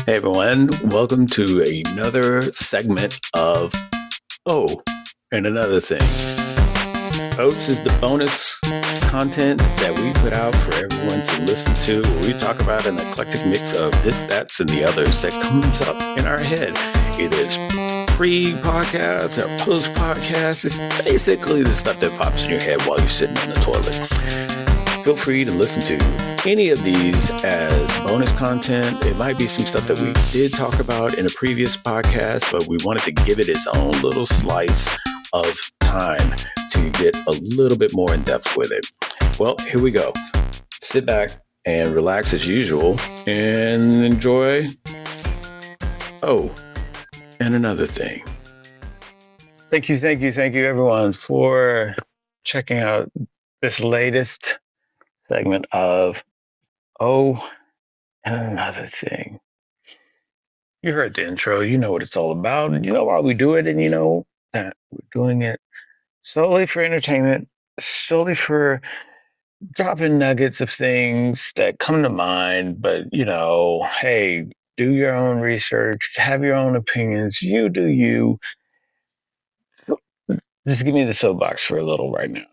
Hey everyone, welcome to another segment of Oh, and Another Thing. Oats is the bonus content that we put out for everyone to listen to, where we talk about an eclectic mix of this, that's, and the others that comes up in our head. Either it's pre-podcast or post-podcast. It's basically the stuff that pops in your head while you're sitting in the toilet. Feel free to listen to any of these as bonus content. It might be some stuff that we did talk about in a previous podcast, but we wanted to give it its own little slice of time to get a little bit more in depth with it. Well, here we go. Sit back and relax as usual and enjoy. Oh, and another thing. Thank you, everyone, for checking out this latest segment of Oh, and Another Thing. You heard the intro. You know what it's all about. You know why we do it, and you know that we're doing it solely for entertainment, solely for dropping nuggets of things that come to mind. But, hey, do your own research, have your own opinions. You do you. So, just give me the soapbox for a little right now.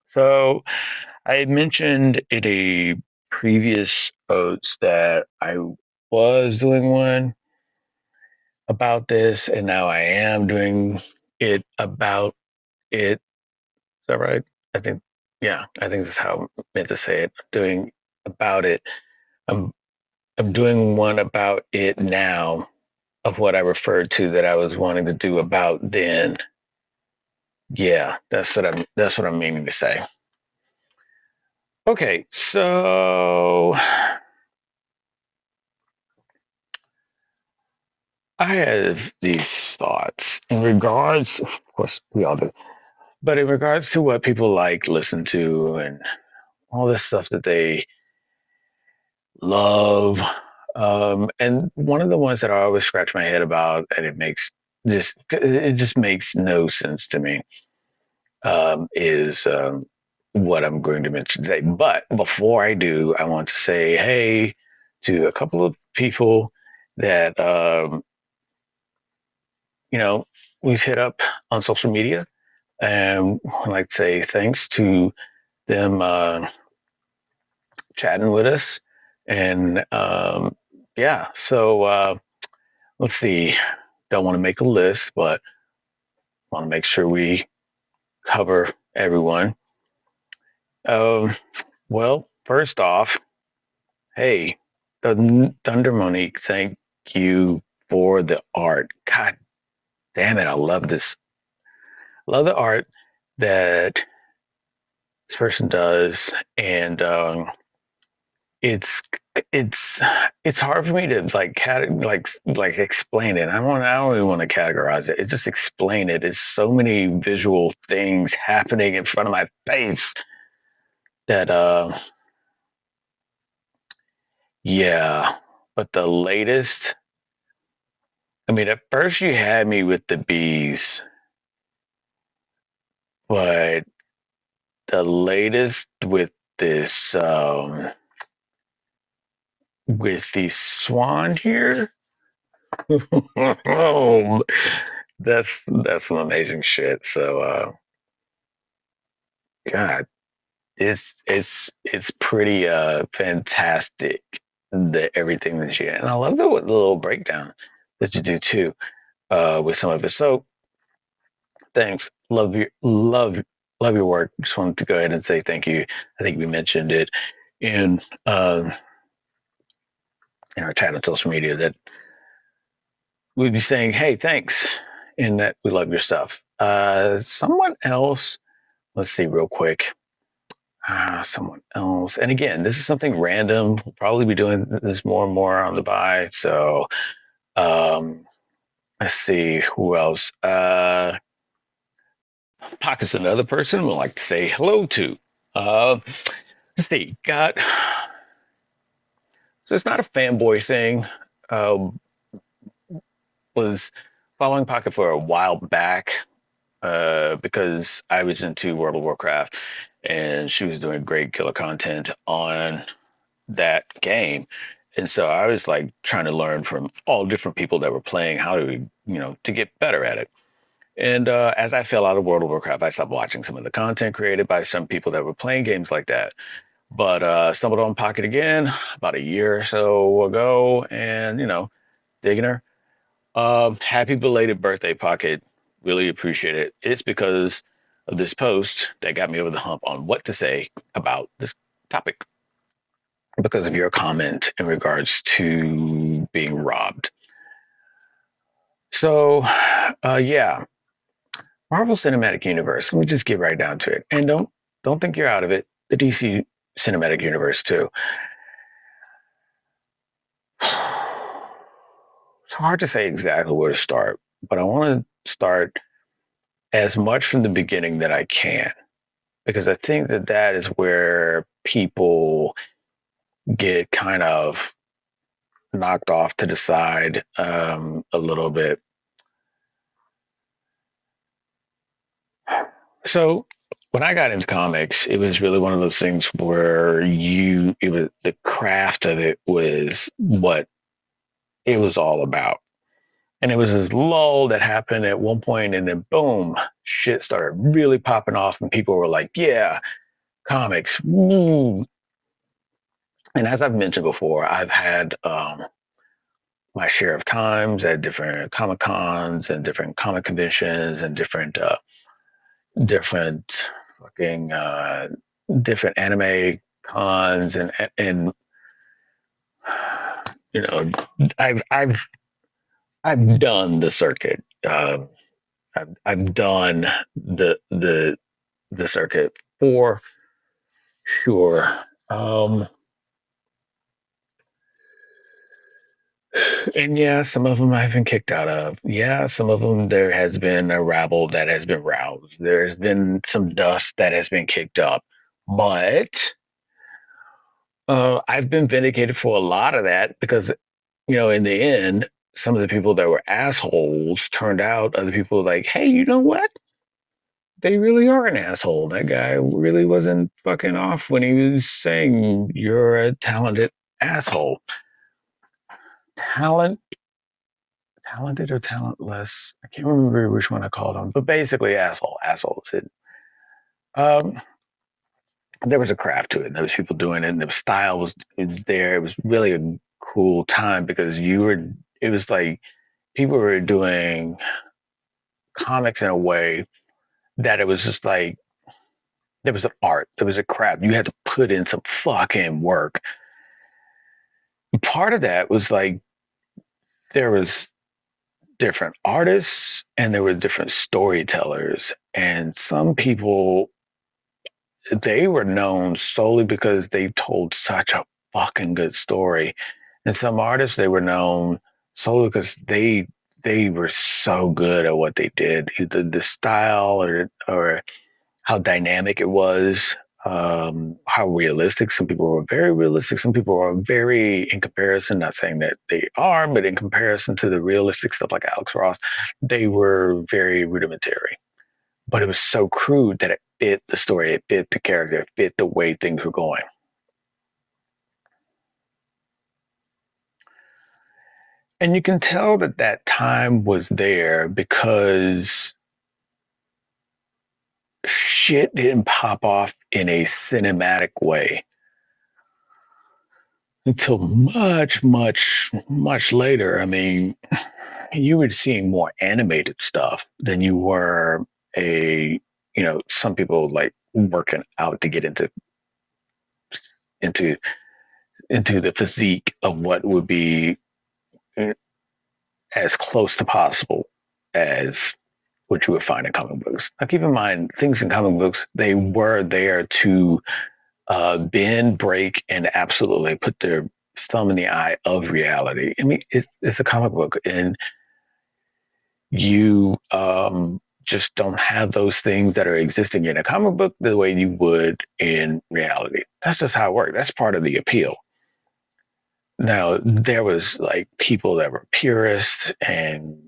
So, I mentioned in a previous Oats that I was doing one about this, and now I am doing it about it. Is that right? I think that's how I meant to say it. Doing about it. I'm doing one about it now of what I referred to that I was wanting to do about then. Yeah, that's what I'm meaning to say. Okay, so I have these thoughts in regards, of course, we all do, but in regards to what people like, listen to, and all this stuff that they love. And one of the ones that I always scratch my head about, and it just makes no sense to me, is what I'm going to mention today. But before I do, I want to say hey to a couple of people that we've hit up on social media, and I'd like to say thanks to them chatting with us. And so let's see. Don't want to make a list, but want to make sure we cover everyone. Well, first off, hey, Thunder Monique, thank you for the art. God damn it, I love this. Love the art that this person does, and it's it's hard for me to like explain it. I don't even want to categorize it. It just explain it. It's so many visual things happening in front of my face that yeah. But the latest, I mean, at first you had me with the bees, but the latest with this with the swan here. Oh, that's some amazing shit. So God, it's pretty fantastic, everything that you, and I love the little breakdown that you do too with some of it. So thanks, love your work. Just wanted to go ahead and say thank you. I think we mentioned it in in our chat on social media that we'd be saying, hey, thanks, and that we love your stuff. Someone else, let's see real quick. Someone else. And again, this is something random. We'll probably be doing this more and more on the by. So let's see who else. Pocket's another person we'd like to say hello to. Let's see. So it's not a fanboy thing. Was following Pocket for a while back because I was into World of Warcraft, and she was doing great killer content on that game. And so I was like trying to learn from all different people that were playing how to, to get better at it. And as I fell out of World of Warcraft, I stopped watching some of the content created by some people that were playing games like that. But stumbled on Pocket again about a year or so ago, and digging her. Happy belated birthday, Pocket. Really appreciate it. It's because of this post that got me over the hump on what to say about this topic because of your comment in regards to being robbed. So, yeah, Marvel Cinematic Universe. Let me just get right down to it, and don't think you're out of it. The DC Cinematic Universe too. It's hard to say exactly where to start, but I want to start as much from the beginning that I can because I think that that is where people get kind of knocked off to the side a little bit. So when I got into comics, it was really one of those things where it was the craft of it was what it was all about. And it was this lull that happened at one point, and then boom, shit started really popping off, and people were like, yeah, comics. Woo. And as I've mentioned before, I've had my share of times at different Comic Cons and different comic conventions and different fucking different anime cons and you know I've I've I've done the circuit. I've done the circuit for sure. And yeah, some of them I've been kicked out of. Yeah, some of them there has been a rabble that has been roused. There's been some dust that has been kicked up. But I've been vindicated for a lot of that because, in the end, some of the people that were assholes turned out other people like, hey, you know what? They really are an asshole. That guy really wasn't fucking off when he was saying you're a talented asshole. Talent Talented or talentless. I can't remember which one I called him, but basically assholes. Um, there was a craft to it. There was people doing it, and the style was there. It was really a cool time because it was like people were doing comics in a way that it was just like there was an art, there was a craft. You had to put in some fucking work. Part of that was like there was different artists and there were different storytellers, and some people they were known solely because they told such a fucking good story. And some artists they were known solely because they were so good at what they did, either the style or how dynamic it was, how realistic. Some people were very realistic. Some people were very, in comparison, not saying that they are, but in comparison to the realistic stuff like Alex Ross, they were very rudimentary. But it was so crude that it fit the story, it fit the character, it fit the way things were going. And you can tell that that time was there because shit didn't pop off in a cinematic way until much, much, much later. I mean, you were seeing more animated stuff than you were some people like working out to get into into the physique of what would be as close to possible as what you would find in comic books. Now, keep in mind, things in comic books, they were there to bend, break, and absolutely put their thumb in the eye of reality. I mean, it's a comic book, and you just don't have those things that are existing in a comic book the way you would in reality. That's just how it works. That's part of the appeal. Now, there was like people that were purists and,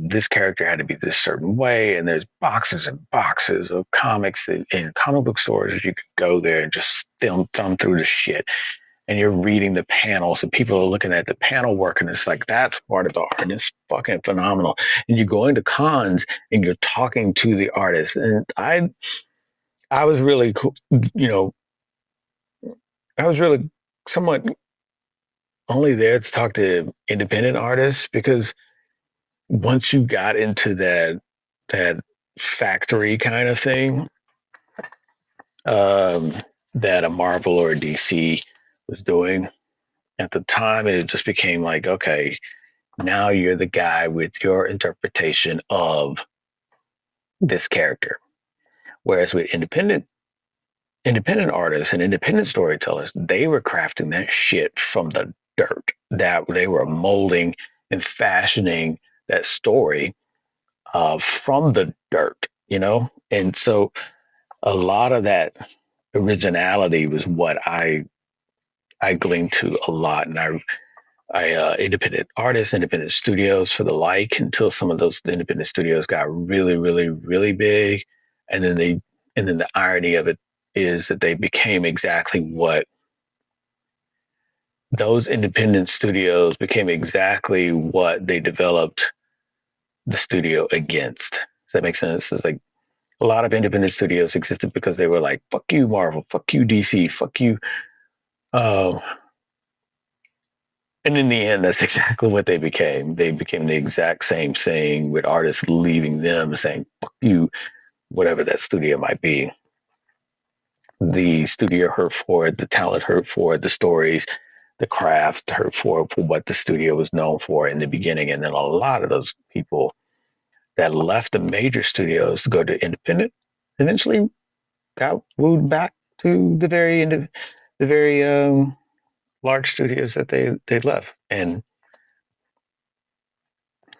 this character had to be this certain way. And there's boxes and boxes of comics in comic book stores. You could go there and just thumb through the shit. and you're reading the panels and people are looking at the panel work and it's like that's part of the art and it's fucking phenomenal. And you go into cons and you're talking to the artist. And I was really cool, you know, I was really somewhat only there to talk to independent artists because once you got into that factory kind of thing, um, that a Marvel or a DC was doing at the time, it just became like, okay, now you're the guy with your interpretation of this character. Whereas with independent artists and independent storytellers, they were crafting that shit from the dirt. That they were molding and fashioning that story from the dirt, you know? And so a lot of that originality was what I gleaned to a lot. And I independent artists, independent studios for the like until some of those independent studios got really, really, really big. And then the irony of it is that they became exactly what those independent studios became exactly what they developed the studio against. Does that make sense? It's like a lot of independent studios existed because they were like, fuck you, Marvel, fuck you, DC, fuck you. Uh, and in the end, that's exactly what they became. They became the exact same thing with artists leaving them saying, fuck you, whatever that studio might be. The studio hurt for it, the talent hurt for it, the stories, the craft hurt for what the studio was known for in the beginning. And then a lot of those people that left the major studios to go to independent eventually got wooed back to the very large studios that they left. And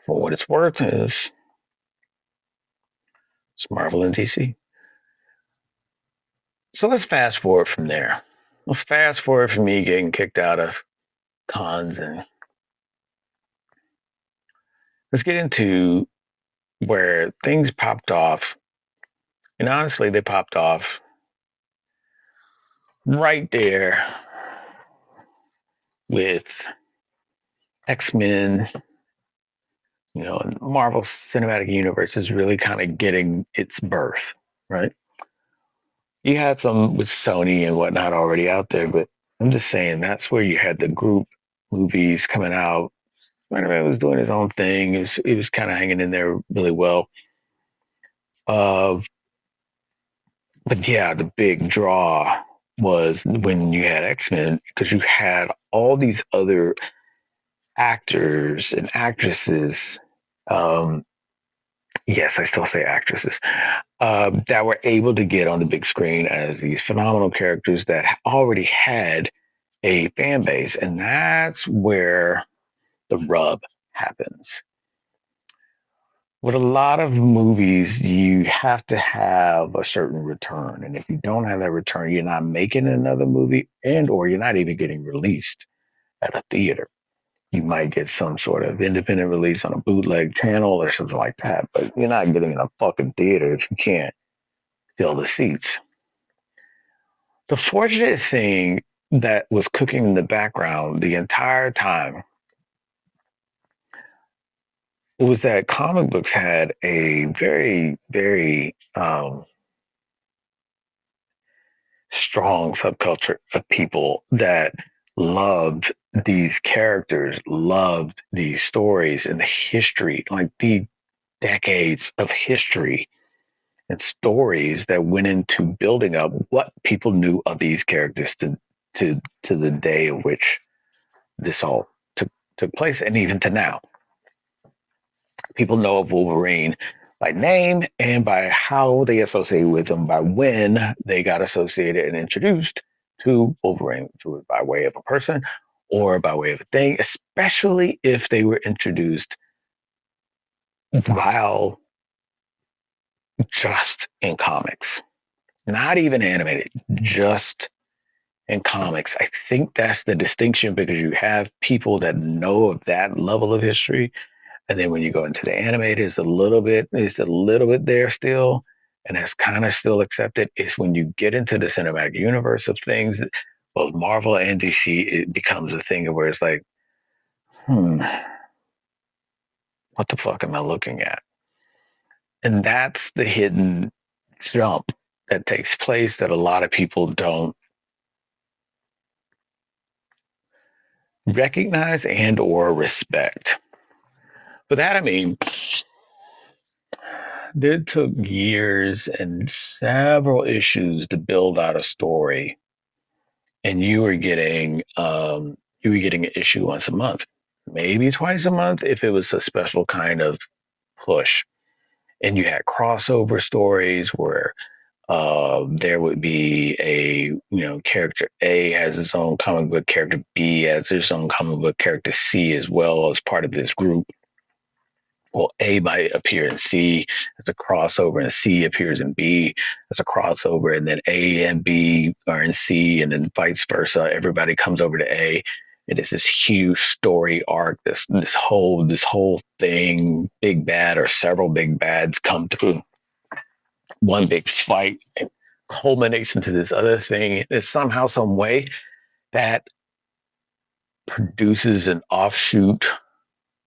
for what it's worth, is it's Marvel and DC. So let's fast forward from there. Let's fast forward from me getting kicked out of cons and let's get into where things popped off. And honestly, they popped off right there with X-Men, you know, and Marvel Cinematic Universe is really kind of getting its birth, right? You had some with Sony and whatnot already out there, but I'm just saying that's where you had the group movies coming out. Spider-Man was doing his own thing. It was kind of hanging in there really well. Uh, but yeah, the big draw was when you had X-Men because you had all these other actors and actresses. Um, yes, I still say actresses that were able to get on the big screen as these phenomenal characters that already had a fan base, and that's where the rub happens. With a lot of movies, you have to have a certain return, and if you don't have that return, you're not making another movie, and or you're not even getting released at a theater. You might get some sort of independent release on a bootleg channel or something like that, but you're not getting in a fucking theater if you can't fill the seats. The fortunate thing that was cooking in the background the entire time was that comic books had a very, very strong subculture of people that loved these characters, loved these stories and the history, like the decades of history and stories that went into building up what people knew of these characters to the day of which this all took place, and even to now. People know of Wolverine by name and by how they associate with him, by when they got associated and introduced to Wolverine, through by way of a person or by way of a thing, especially if they were introduced while just in comics, not even animated, just in comics. I think that's the distinction because you have people that know of that level of history. And then when you go into the animated, it's a little bit there still, and it's kind of still accepted. It's when you get into the cinematic universe of things both Marvel and DC, it becomes a thing where it's like, hmm, what the fuck am I looking at? And that's the hidden jump that takes place that a lot of people don't recognize and or respect. But that, I mean, it took years and several issues to build out a story, and you were getting an issue once a month, maybe twice a month if it was a special kind of push. And you had crossover stories where there would be character A has its own comic book character, B has its own comic book character, C as well as part of this group. Well, A might appear in C as a crossover, and C appears in B as a crossover, and then A and B are in C, and then vice versa. Everybody comes over to A, and it's this huge story arc. This whole thing, big bad or several big bads come through one big fight, and culminates into this other thing. It's somehow, some way that produces an offshoot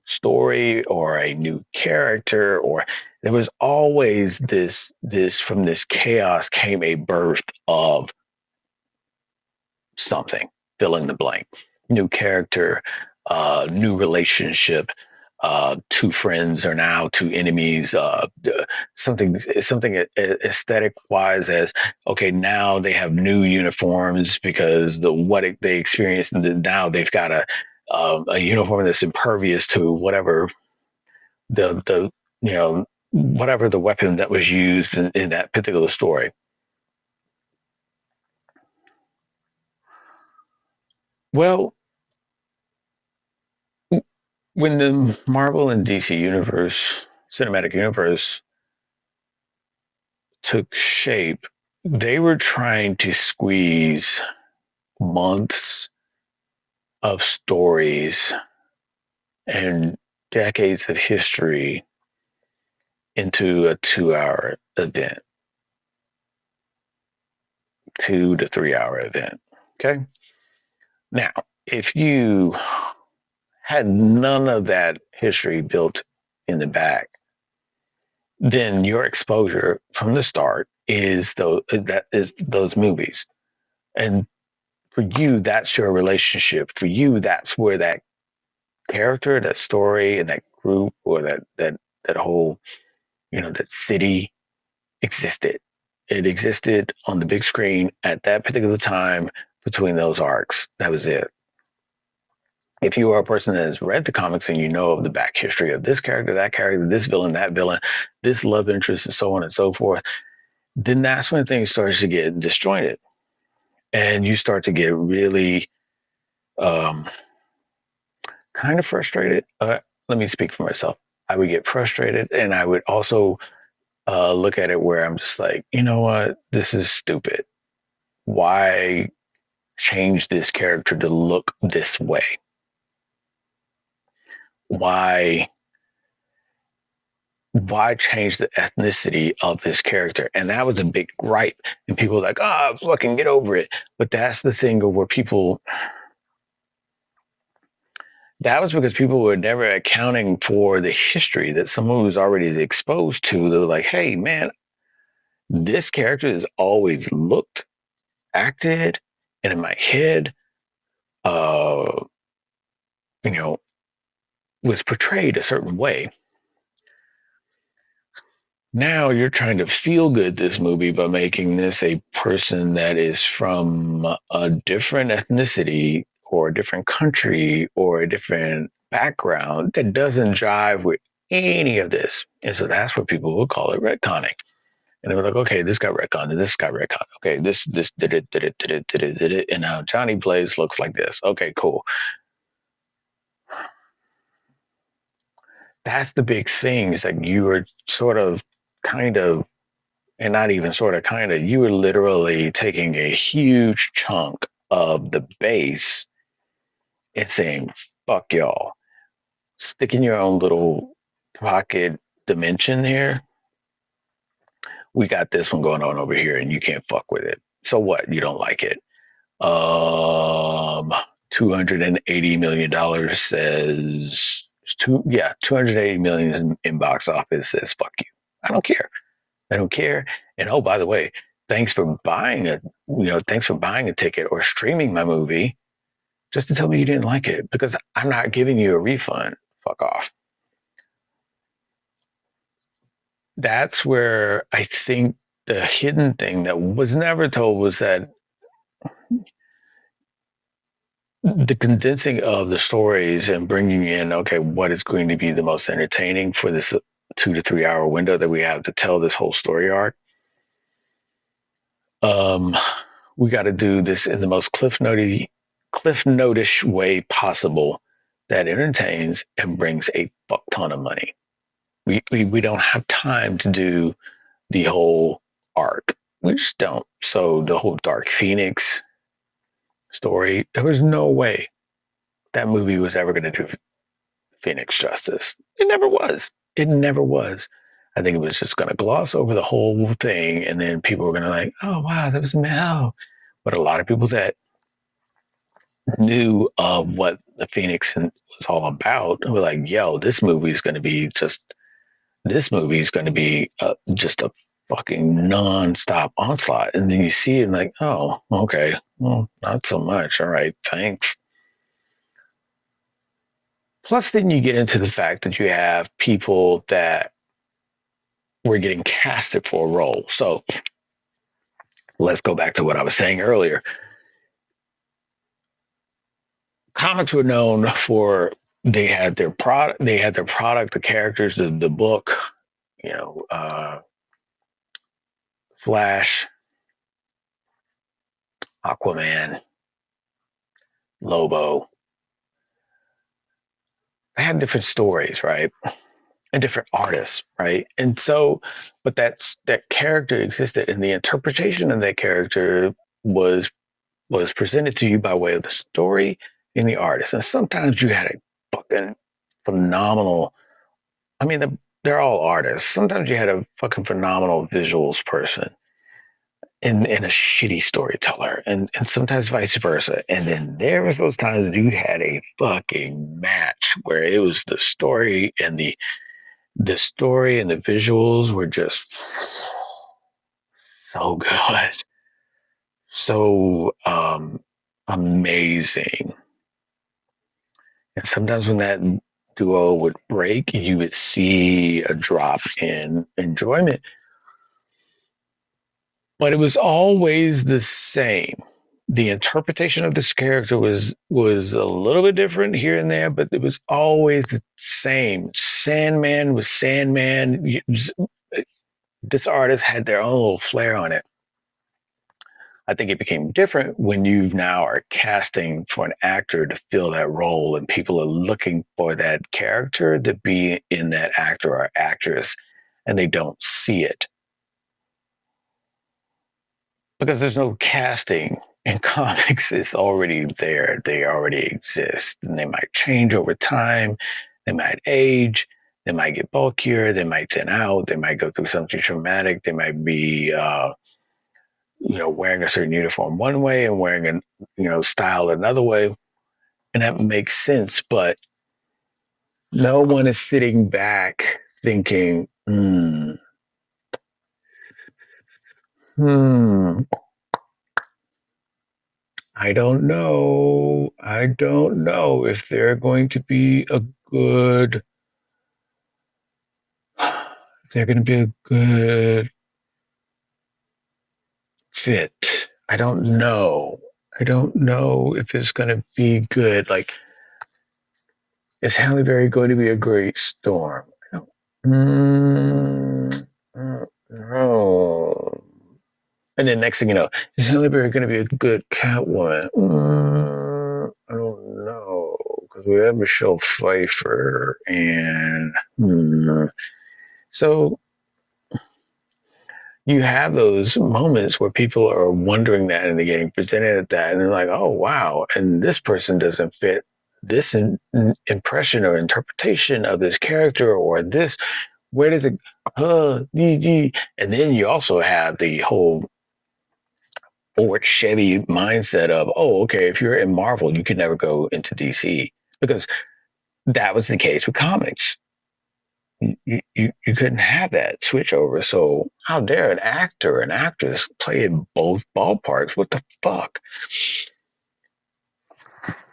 story or a new character, or there was always this from this chaos came a birth of something, fill in the blank, new character, new relationship, two friends are now two enemies, something aesthetic wise, as okay, now they have new uniforms because they experienced, and now they've got a uniform that's impervious to whatever the whatever the weapon that was used in that particular story. Well, when the Marvel and DC universe, cinematic universe, took shape, they were trying to squeeze months of stories and decades of history into a 2 hour event, 2 to 3 hour event. Okay. Now, if you had none of that history built in the back, then your exposure from the start is those movies. And for you, that's your relationship. For you, that's where that character, that story, and that group, or that whole, that city existed. It existed on the big screen at that particular time between those arcs. That was it. If you are a person that has read the comics and you know of the back history of this character, this villain, that villain, this love interest, and so on and so forth, then that's when things start to get disjointed, and you start to get really um, kind of frustrated. Let me speak for myself. I would get frustrated, and I would also look at it where I'm just like, you know what, this is stupid. Why change this character to look this way? Why change the ethnicity of this character? And that was a big gripe. And people were like, fucking get over it. But that's the thing where that was because people were never accounting for the history that someone was already exposed to. They were like, hey, man, this character has always looked, acted, and in my head, uh, you know, was portrayed a certain way. Now you're trying to feel good this movie by making this a person that is from a different ethnicity or a different country or a different background that doesn't jive with any of this. And so that's what people will call it retconning. And they were like, okay, this got retconned and this got retconned. Okay, this did it. And now Johnny Blaze looks like this. Okay, cool. That's the big thing. Is like you were sort of kind of, and not even sort of kind of, you were literally taking a huge chunk of the base and saying, fuck y'all. Stick in your own little pocket dimension here. We got this one going on over here and you can't fuck with it. So what? You don't like it. $280 says $280 million in box office says fuck you. I don't care. I don't care. And oh, by the way, thanks for buying a ticket or streaming my movie just to tell me you didn't like it because I'm not giving you a refund. Fuck off. That's where I think the hidden thing that was never told was that the condensing of the stories and bringing in, okay, what is going to be the most entertaining for this 2 to 3 hour window that we have to tell this whole story arc. We got to do this in the most cliff notish way possible that entertains and brings a fuck ton of money. We don't have time to do the whole arc. We just don't. So the whole Dark Phoenix story, there was no way that movie was ever going to do Phoenix justice. It never was. It never was. I think it was just going to gloss over the whole thing, and then people were going to like, oh wow, that was Mel. But a lot of people that knew what the Phoenix was all about were like, yo, this movie is going to be just a fucking nonstop onslaught. And then you see it and like, oh, okay, well, not so much. All right, thanks. Plus, then you get into the fact that you have people that were getting casted for a role. So let's go back to what I was saying earlier. Comics were known for they had their product, the characters, the book, Flash, Aquaman, Lobo. They had different stories, right? And different artists, right? And so, but that character existed, and the interpretation of that character was presented to you by way of the story and the artist. And sometimes you had a fucking phenomenal. I mean, they're all artists. Sometimes you had a fucking phenomenal visuals person and a shitty storyteller, and sometimes vice versa. And then there was those times you had a fucking match where it was the story and the visuals were just so good, so amazing. And sometimes when that duo would break, you would see a drop in enjoyment. But it was always the same. The interpretation of this character was a little bit different here and there, but it was always the same. Sandman was Sandman. This artist had their own little flair on it. I think it became different when you now are casting for an actor to fill that role, and people are looking for that character to be in that actor or actress, and they don't see it. Because there's no casting in comics. It's already there. They already exist. And they might change over time. They might age. They might get bulkier. They might thin out. They might go through something traumatic. They might be, wearing a certain uniform one way and wearing style another way. And that makes sense. But no one is sitting back thinking, I don't know. I don't know if they're going to be a good fit. I don't know. I don't know if it's going to be good. Like, is Halle Berry going to be a great Storm? I don't know. And then next thing you know, is Halle Berry going to be a good Catwoman? I don't know, because we have Michelle Pfeiffer, and so you have those moments where people are wondering that, and they're getting presented at that, and they're like, "Oh wow!" And this person doesn't fit this impression or interpretation of this character, or this. Where does it? And then you also have the whole old Chevy mindset of, oh, okay, if you're in Marvel, you can never go into DC because that was the case with comics. You couldn't have that switch over. So how dare an actor and actress play in both ballparks? What the fuck?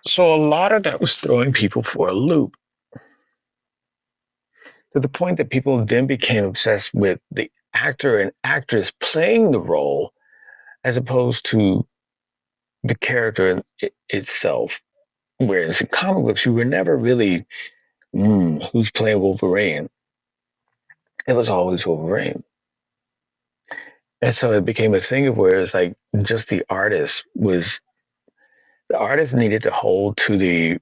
So a lot of that was throwing people for a loop to the point that people then became obsessed with the actor and actress playing the role as opposed to the character itself. Whereas in comic books, you were never really, who's playing Wolverine? It was always Wolverine. And so it became a thing of where it's like just the artist needed to hold to the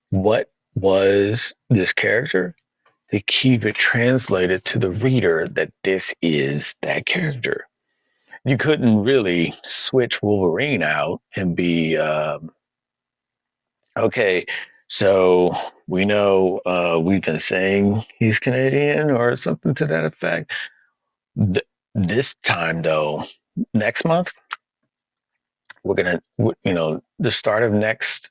what was this character to keep it translated to the reader that this is that character. You couldn't really switch Wolverine out and be okay. So we know we've been saying he's Canadian or something to that effect. This time though, next month we're gonna, the start of the next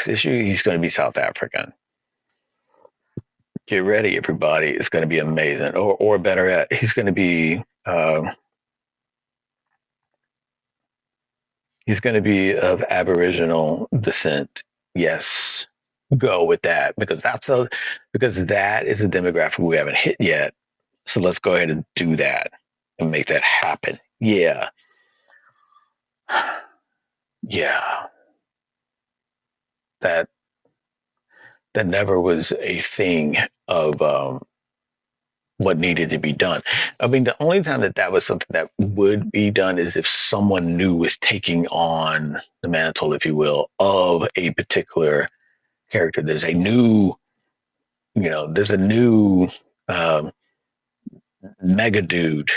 issue, he's going to be South African. Get ready, everybody! It's going to be amazing. Or better yet, he's going to be of Aboriginal descent. Yes, go with that because that is a demographic we haven't hit yet. So let's go ahead and do that and make that happen. Yeah, yeah. That that never was a thing of what needed to be done. I mean, the only time that was something that would be done is if someone new was taking on the mantle, if you will, of a particular character. There's a new um, mega dude.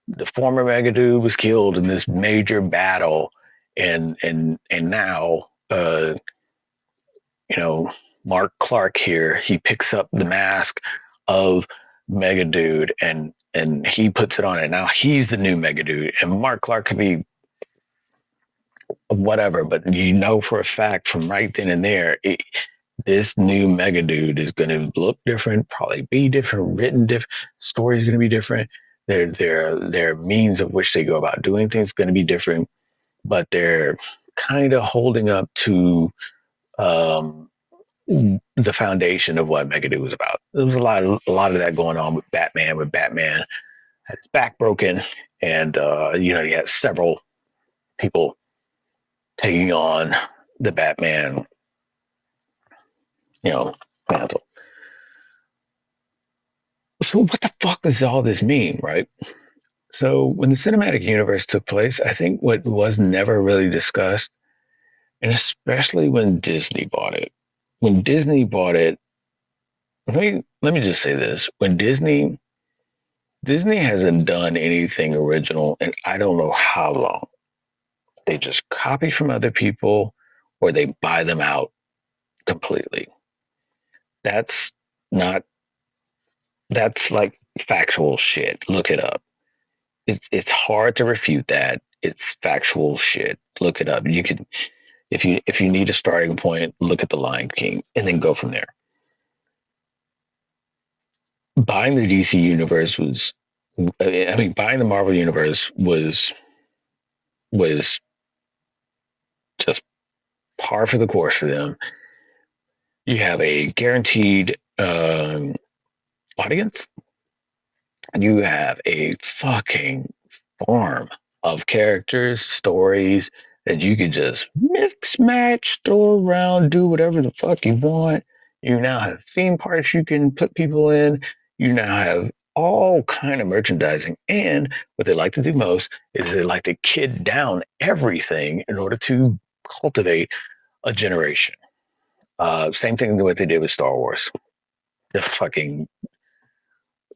The former mega dude was killed in this major battle, and now you know, Mark Clark here, he picks up the mask of Mega Dude and he puts it on and now he's the new Mega Dude. And Mark Clark could be whatever, but you know for a fact from right then and there, this new Mega Dude is going to look different, probably be different, written different, story's going to be different. Their means of which they go about doing things is going to be different, but they're kind of holding up to um, the foundation of what Megadoo was about. There was a lot of that going on with Batman. With Batman had his back broken, and you had several people taking on the Batman, mantle. So what the fuck does all this mean, right? So when the cinematic universe took place, I think what was never really discussed, and especially when Disney bought it. When Disney bought it, let me just say this: when Disney hasn't done anything original and I don't know how long. They just copy from other people or they buy them out completely. That's not, that's like factual shit. Look it up. It's hard to refute that. It's factual shit. Look it up. You can, if you need a starting point, look at The Lion King and then go from there. Buying the DC universe was, I mean, buying the Marvel universe was just par for the course for them. You have a guaranteed audience. You have a fucking farm of characters, stories that you can just mix, match, throw around, do whatever the fuck you want. You now have theme parks you can put people in. You now have all kind of merchandising. And what they like to do most is they like to kid down everything in order to cultivate a generation. Same thing with what they did with Star Wars. The fucking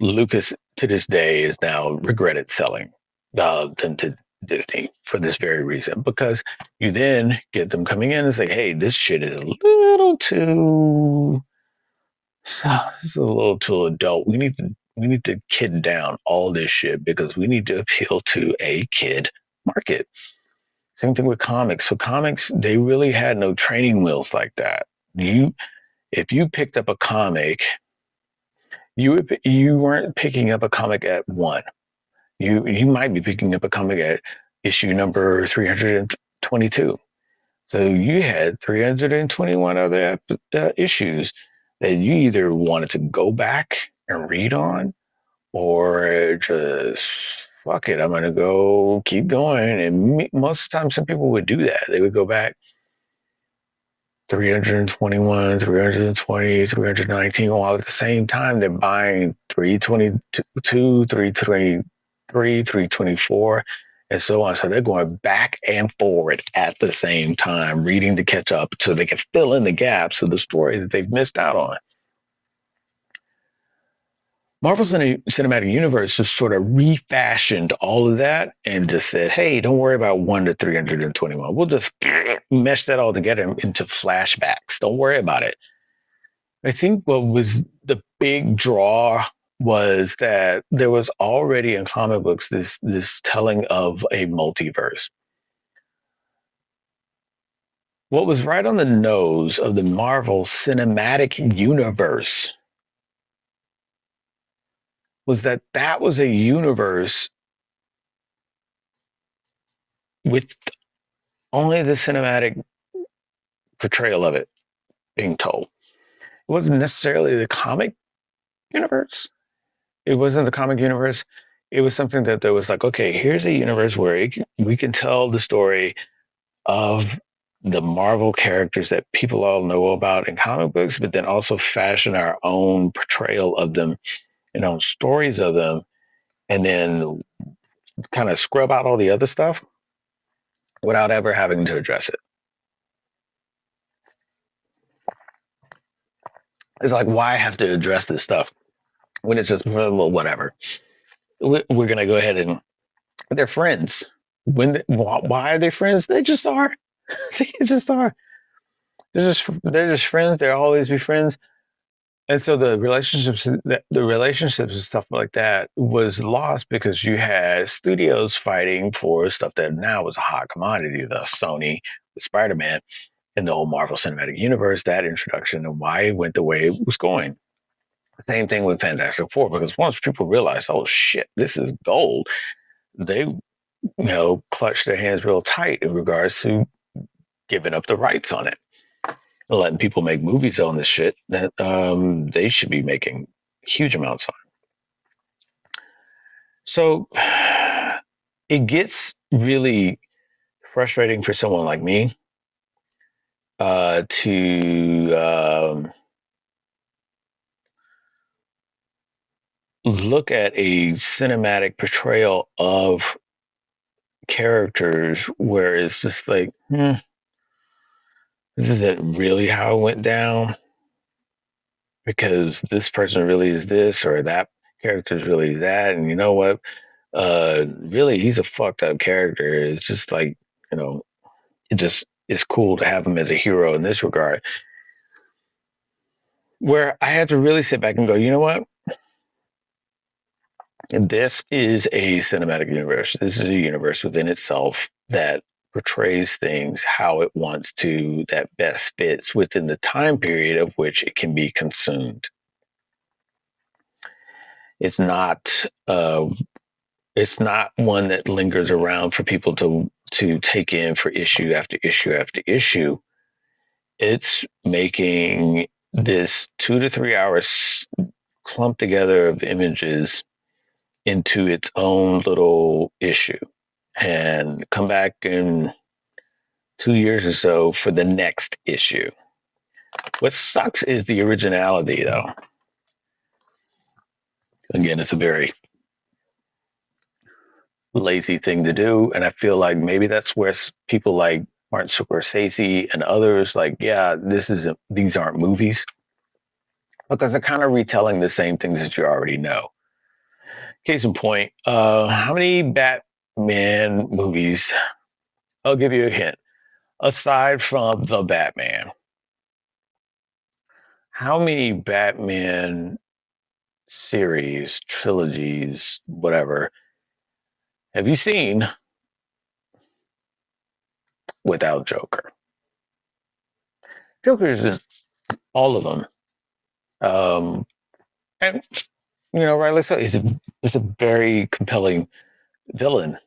Lucas to this day is now regretted selling them to Disney for this very reason. Because you then get them coming in and say, hey, this shit is a little too adult. We need to kid down all this shit because we need to appeal to a kid market. Same thing with comics. So comics, they really had no training wheels like that. If you picked up a comic, you weren't picking up a comic at one. You might be picking up a comic at issue number 322. So you had 321 other issues that you either wanted to go back and read on, or just fuck it, I'm gonna go keep going. And most of the time, some people would do that. They would go back 321, 320, 319, while at the same time they're buying 322, 323, 324, and so on. So they're going back and forward at the same time, reading to catch up so they can fill in the gaps of the story that they've missed out on. Marvel's Cinematic Universe just sort of refashioned all of that and just said, hey, don't worry about 1 to 321. We'll just mesh that all together into flashbacks. Don't worry about it. I think what was the big draw was that there was already in comic books this telling of a multiverse. What was right on the nose of the Marvel Cinematic Universe was that was a universe with only the cinematic portrayal of it being told. It wasn't necessarily the comic universe. It wasn't the comic universe. It was something that there was like, okay, here's a universe where we can tell the story of the Marvel characters that people all know about in comic books, but then also fashion our own portrayal of them and own stories of them, and then kind of scrub out all the other stuff without ever having to address it. It's like, why have to address this stuff when it's just, well, whatever. We're going to go ahead and they're friends. Why are they friends? They just are. They just are. They're just friends. They'll always be friends. And so the relationships and stuff like that was lost because you had studios fighting for stuff that now was a hot commodity, the Sony, the Spider-Man, and the whole Marvel Cinematic Universe, that introduction and why it went the way it was going. Same thing with Fantastic Four, because once people realized, oh shit, this is gold, they clutched their hands real tight in regards to giving up the rights on it, letting people make movies on this shit that they should be making huge amounts on. So it gets really frustrating for someone like me to look at a cinematic portrayal of characters where it's just like, this isn't really how it went down because this person really is this or that character is really that. And you know what? Really, he's a fucked up character. It's just like, it just is cool to have him as a hero in this regard. Where I have to really sit back and go, you know what? This is a cinematic universe. This is a universe within itself that portrays things how it wants to, that best fits within the time period of which it can be consumed. It's not one that lingers around for people to take in for issue after issue after issue. It's making this 2 to 3 hours clumped together of images into its own little issue and come back in 2 years or so for the next issue. What sucks is the originality, though. Again, it's a very lazy thing to do, and I feel like maybe that's where people like Martin Scorsese and others like, yeah, these aren't movies because they're kind of retelling the same things that you already know. Case in point, how many Batman movies? I'll give you a hint. Aside from the Batman, how many Batman series, trilogies, whatever, have you seen without Joker? Joker is just all of them. And rightly so. He's a very compelling villain.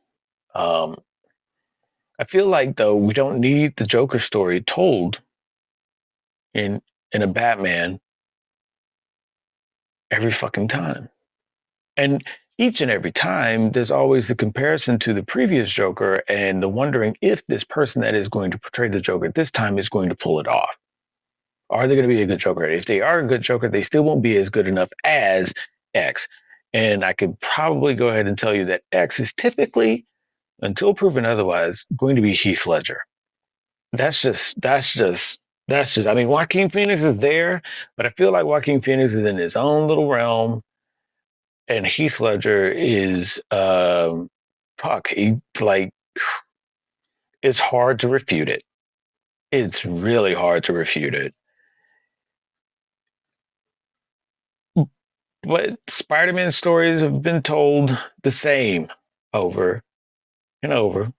Um, I feel like though we don't need the Joker story told in a Batman every fucking time. And each and every time, there's always the comparison to the previous Joker and the wondering if this person that is going to portray the Joker this time is going to pull it off. Are they going to be a good Joker? If they are a good Joker, they still won't be as good enough as X. And I could probably go ahead and tell you that X is typically, until proven otherwise, going to be Heath Ledger. I mean, Joaquin Phoenix is there, but I feel like Joaquin Phoenix is in his own little realm, and Heath Ledger is, it's hard to refute it. It's really hard to refute it. But Spider-Man stories have been told the same over and over.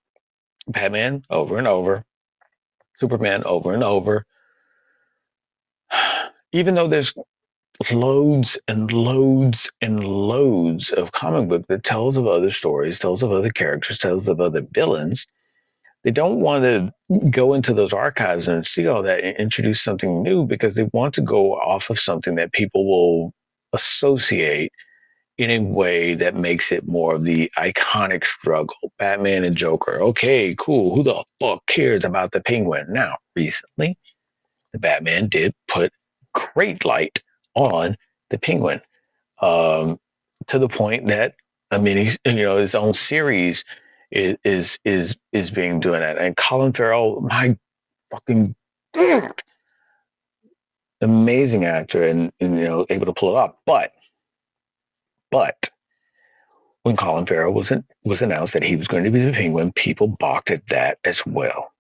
Batman over and over. Superman over and over. Even though there's loads and loads and loads of comic book that tells of other stories, tells of other characters, tells of other villains, they don't want to go into those archives and see all that and introduce something new because they want to go off of something that people will associate in a way that makes it more of the iconic struggle. Batman and Joker. Okay, cool. Who the fuck cares about the Penguin? Now, recently, the Batman did put great light on the Penguin, to the point that his own series is being doing that. And Colin Farrell, my fucking amazing actor, and able to pull it off. But when Colin Farrell was announced that he was going to be the Penguin, people balked at that as well.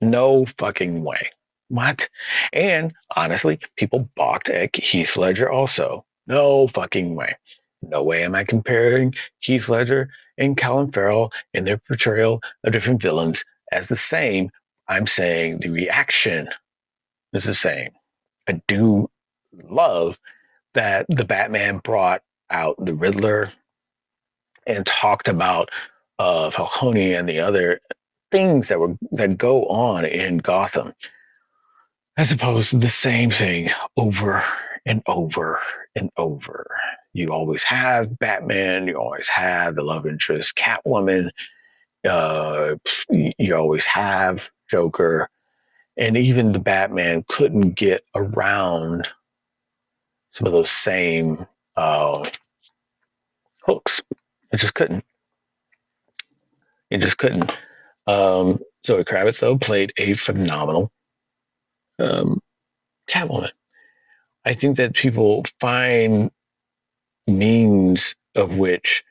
No fucking way. What? And honestly, people balked at Heath Ledger also. No fucking way. No way am I comparing Heath Ledger and Colin Farrell in their portrayal of different villains as the same. I'm saying the reaction is the same. I do love that the Batman brought out the Riddler and talked about Falcone and the other things that go on in Gotham, as opposed to the same thing over and over and over. You always have Batman, you always have the love interest, Catwoman, you always have Joker, and even the Batman couldn't get around some of those same hooks. It just couldn't. It just couldn't. Zoe Kravitz, though, played a phenomenal Catwoman. I think that people find means of which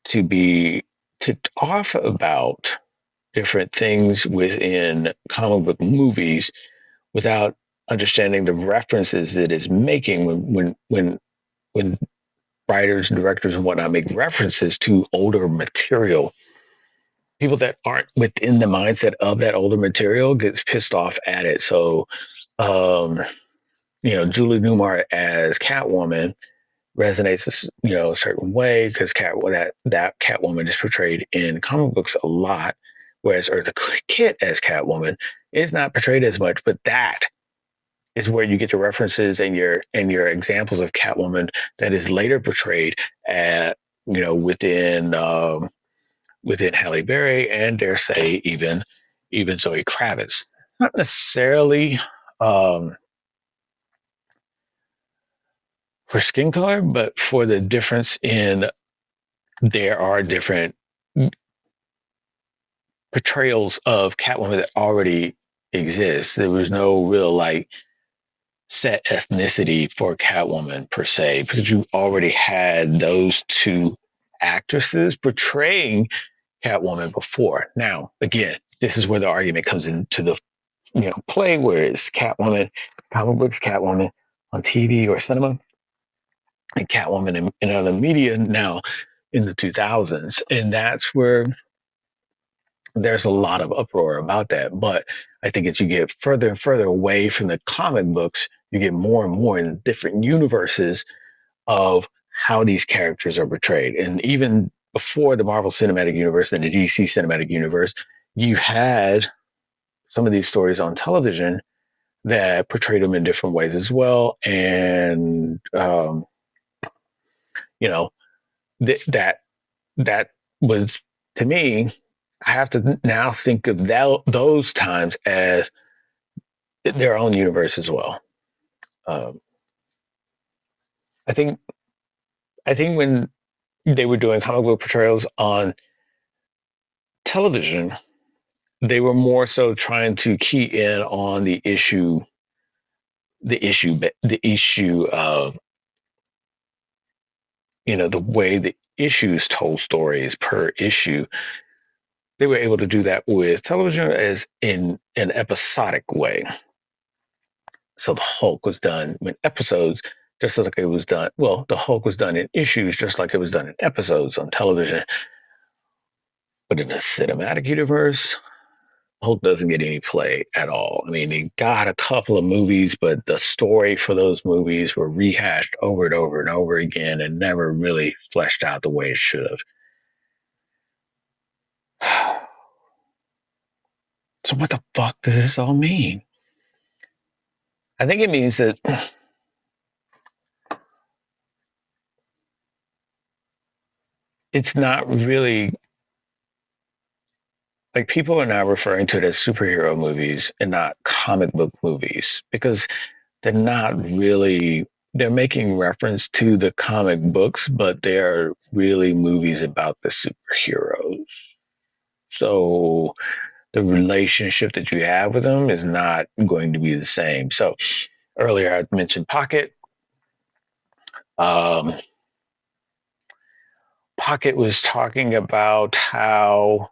to talk about different things within comic book movies without understanding the references that it's making when writers and directors and whatnot make references to older material. People that aren't within the mindset of that older material gets pissed off at it. So, Julie Newmar as Catwoman resonates, a certain way because that Catwoman is portrayed in comic books a lot, whereas Eartha Kitt as Catwoman is not portrayed as much. But that is where you get your references and your examples of Catwoman that is later portrayed at within Halle Berry and dare say even Zoe Kravitz. Not necessarily for skin color, but for the difference in there are different portrayals of Catwoman that already exist. There was no real set ethnicity for Catwoman per se, because you already had those two actresses portraying Catwoman before. Now, again, this is where the argument comes into the play, where it's Catwoman, comic books, Catwoman on TV or cinema. and Catwoman in other media now in the 2000s. And that's where there's a lot of uproar about that. But I think as you get further and further away from the comic books, you get more and more in different universes of how these characters are portrayed. And even before the Marvel Cinematic Universe and the DC Cinematic Universe, you had some of these stories on television that portrayed them in different ways as well. And, you know, that was, to me, I have to now think of those times as their own universe as well. Um, I think when they were doing comic book portrayals on television, they were more so trying to key in on the issue of, the way the issues told stories per issue. They were able to do that with television as in an episodic way. So the Hulk was done in episodes, just like it was done. Well, the Hulk was done in issues, just like it was done in episodes on television. But in the cinematic universe, Hulk doesn't get any play at all. I mean, he got a couple of movies, but the story for those movies were rehashed over and over and over again and never really fleshed out the way it should have. So what the fuck does this all mean? I think it means that it's not really, like, people are now referring to it as superhero movies and not comic book movies because they're not really, they're making reference to the comic books, but they're really movies about the superheroes. So the relationship that you have with them is not going to be the same. So earlier I mentioned Pocket. Um, Pocket was talking about how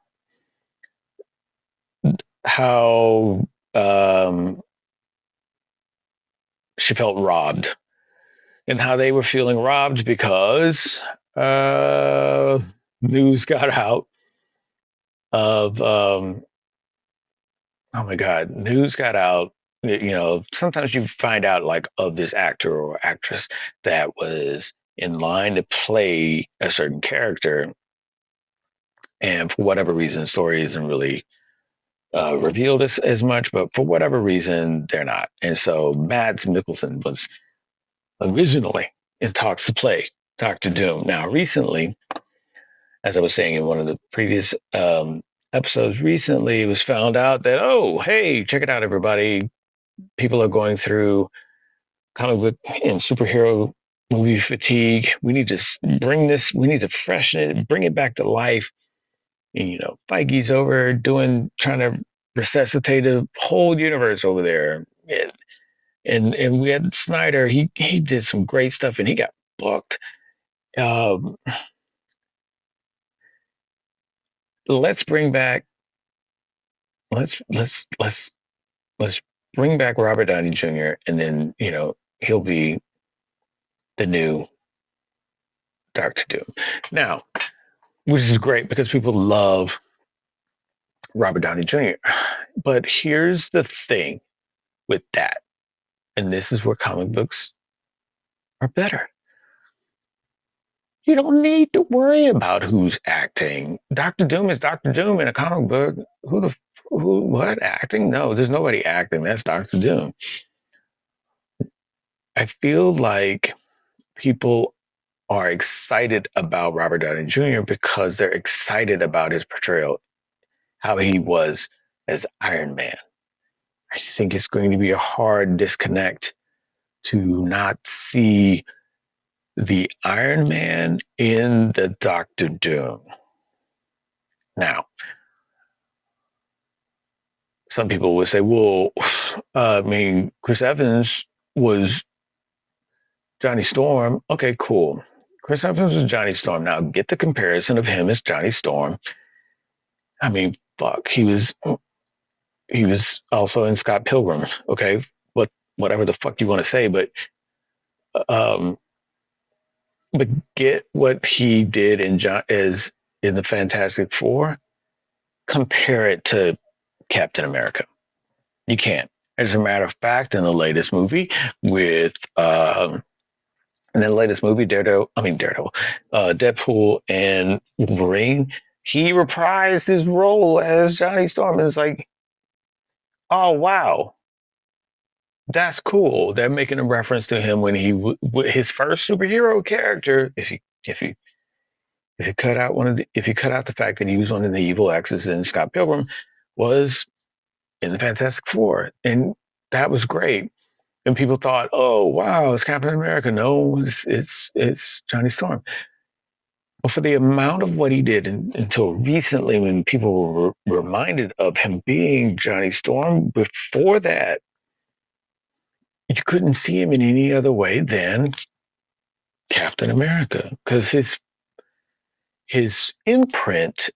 she felt robbed and how they were feeling robbed because uh, news got out of oh my god, news got out. Sometimes you find out, like, of this actor or actress that was in line to play a certain character, and for whatever reason, the story isn't really revealed as much, but for whatever reason, they're not. And so Mads Mikkelsen was originally in talks to play Doctor Doom. Now, recently, as I was saying in one of the previous episodes, recently it was found out that, oh, hey, check it out, everybody. People are going through comic book and superhero movie fatigue. We need to bring this, we need to freshen it, bring it back to life. And, Feige's over trying to resuscitate a whole universe over there. And we had Snyder. He did some great stuff, and he got booked. Um, let's bring back. Let's bring back Robert Downey Jr. and then he'll be the new Doctor Doom. Now, which is great because people love Robert Downey Jr. But here's the thing with that, and this is where comic books are better. You don't need to worry about who's acting. Doctor Doom is Doctor Doom in a comic book. What acting? No, there's nobody acting. That's Doctor Doom. I feel like people are excited about Robert Downey Jr. because they're excited about his portrayal, how he was as Iron Man. I think it's going to be a hard disconnect to not see the Iron Man in the Doctor Doom. Now, some people would say, well, Chris Evans was Johnny Storm. Okay, cool. Chris Evans was Johnny Storm. Now, get the comparison of him as Johnny Storm. I mean, fuck, he was also in Scott Pilgrim. Okay, whatever the fuck you want to say, but but get what he did in the Fantastic Four. Compare it to Captain America. You can't. As a matter of fact, in the latest movie with in the latest movie, Deadpool and Wolverine, he reprised his role as Johnny Storm. It's like, oh wow, that's cool. They're making a reference to him when his first superhero character. If you cut out if you cut out the fact that he was one of the evil exes in Scott Pilgrim, was in the Fantastic Four, and that was great. And people thought, oh wow, it's Captain America. No, it's Johnny Storm. But for the amount of what he did until recently, when people were reminded of him being Johnny Storm, before that, you couldn't see him in any other way than Captain America, because his imprint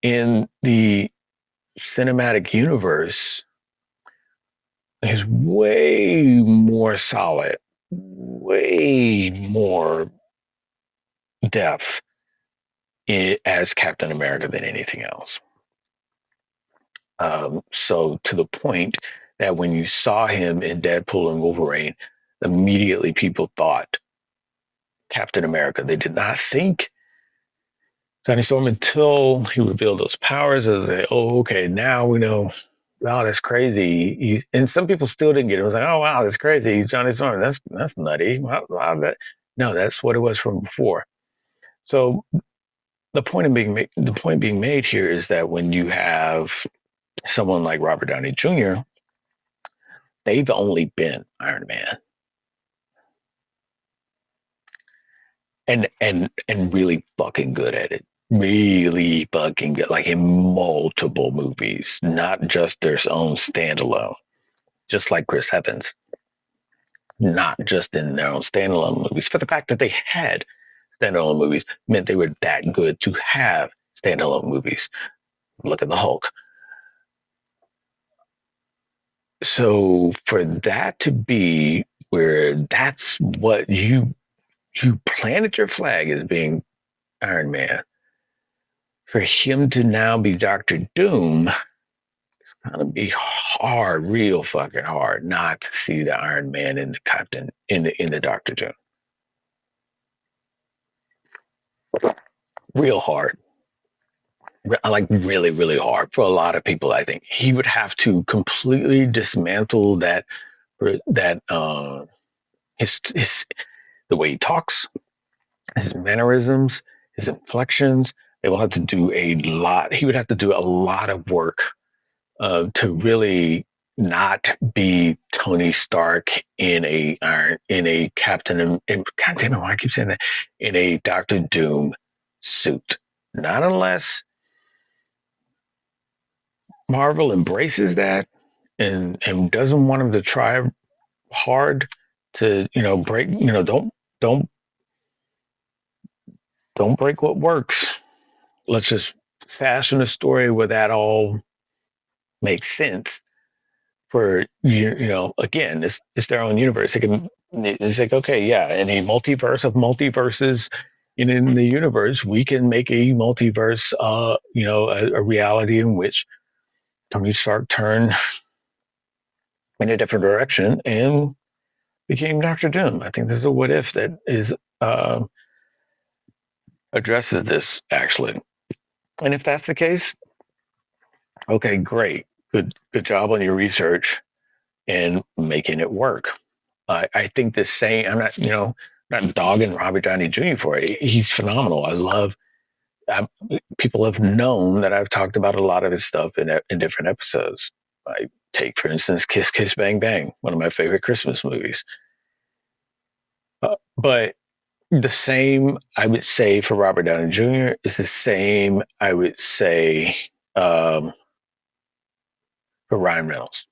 in the cinematic universe is way more solid, way more depth as Captain America than anything else. So to the point that when you saw him in Deadpool and Wolverine, immediately people thought Captain America. They did not think Johnny Storm until he revealed those powers. Oh, okay, now we know. Wow, that's crazy. And some people still didn't get it. It was like, oh wow, that's crazy. Johnny Storm, that's nutty. No, that's what it was from before. So the point being made here is that when you have someone like Robert Downey Jr., they've only been Iron Man and really fucking good at it. Really fucking good, like in multiple movies, not just their own standalone. Just like Chris Evans, not just in their own standalone movies. For the fact that they had standalone movies meant they were that good to have standalone movies. Look at the Hulk. So for that to be where that's what you planted your flag as being Iron Man, for him to now be Doctor Doom, it's gonna be hard, real fucking hard, not to see the Iron Man in the Captain in the Doctor Doom. Real hard, like really, really hard for a lot of people. I think he would have to completely dismantle that his the way he talks, his mannerisms, his inflections. They will have to do a lot. He would have to do a lot of work to really not be Tony Stark in a Captain and God damn it, why I keep saying that, in a Doctor Doom suit. Not unless Marvel embraces that and doesn't want him to try hard to break don't don't break what works. Let's just fashion a story where that all makes sense for again, it's their own universe. It's like, okay, yeah, in a multiverse of multiverses in the universe, we can make a multiverse a reality in which Tony Stark turned in a different direction and became Doctor Doom. I think this is a what if that is addresses this actually. And if that's the case, okay, great. Good job on your research and making it work. I think the same. I'm not, not dogging Robert Downey Jr. for it. He's phenomenal. People have known that I've talked about a lot of his stuff in different episodes. I take, for instance, Kiss Kiss Bang Bang, one of my favorite Christmas movies. But the same I would say for Robert Downey Jr. is the same I would say for Ryan Reynolds.